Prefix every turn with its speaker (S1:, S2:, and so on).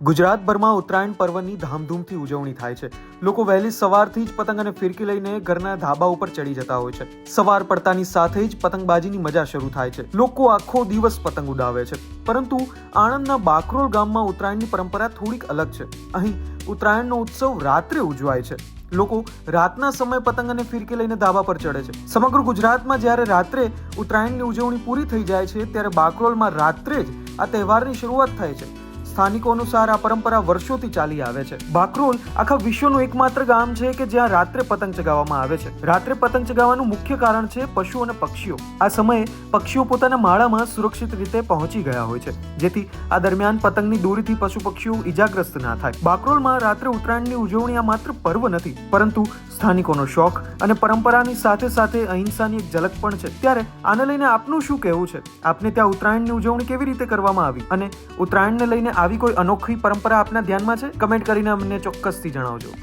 S1: ગુજરાતભરમાં ઉત્તરાયણ પર્વની ધામધૂમથી ઉજવણી થાય છે. લોકો વહેલી સવારથી જ પતંગ અને ફિરકી લઈને ઘરના ધાબા ઉપર ચડી જતા હોય છે. સવાર પડતાની સાથે જ પતંગબાજીની મજા શરૂ થાય છે. લોકો આખો દિવસ પતંગ ઉડાવે છે. પરંતુ આણંદના બાકરોલ ગામમાં ઉત્તરાયણની પરંપરા થોડીક અલગ છે. અહીં ઉત્તરાયણનો ઉત્સવ રાત્રે ઉજવાય છે. લોકો રાતના સમય પતંગ અને ફિરકી લઈને ધાબા પર ચડે છે. સમગ્ર ગુજરાતમાં જ્યારે રાત્રે ઉત્તરાયણની ઉજવણી પૂરી થઈ જાય છે, ત્યારે બાકરોલમાં રાત્રે જ આ તહેવારની શરૂઆત થાય છે. સ્થાનિકો અનુસાર આ પરંપરા વર્ષોથી ચાલી આવે છે. બાકરોલ આખા વિશ્વનું એકમાત્ર ગામ છે કે જ્યાં રાત્રે પતંગ ચગાવવામાં આવે છે. રાત્રે પતંગ ચગાવવાનું મુખ્ય કારણ છે પશુ અને પક્ષીઓ. આ સમયે પક્ષીઓ પોતાના માળામાં સુરક્ષિત રીતે પહોંચી ગયા હોય છે, જેથી આ દરમિયાન પતંગની દોરીથી પશુ પક્ષીઓ ઈજાગ્રસ્ત ના થાય. બાકરોલમાં રાત્રે ઉત્તરાયણની ઉજવણી આ માત્ર પર્વ નથી, પરંતુ સ્થાનિકોનો શોખ અને પરંપરાની સાથે સાથે અહિંસાની એક ઝલક પણ છે. ત્યારે આને લઈને આપનું શું કહેવું છે? આપને ત્યાં ઉત્તરાયણની ઉજવણી કેવી રીતે કરવામાં આવી, અને ઉત્તરાયણને લઈને આવી કોઈ અનોખી પરંપરા આપના ધ્યાનમાં છે? કમેન્ટ કરીને અમને ચોક્કસથી જણાવજો.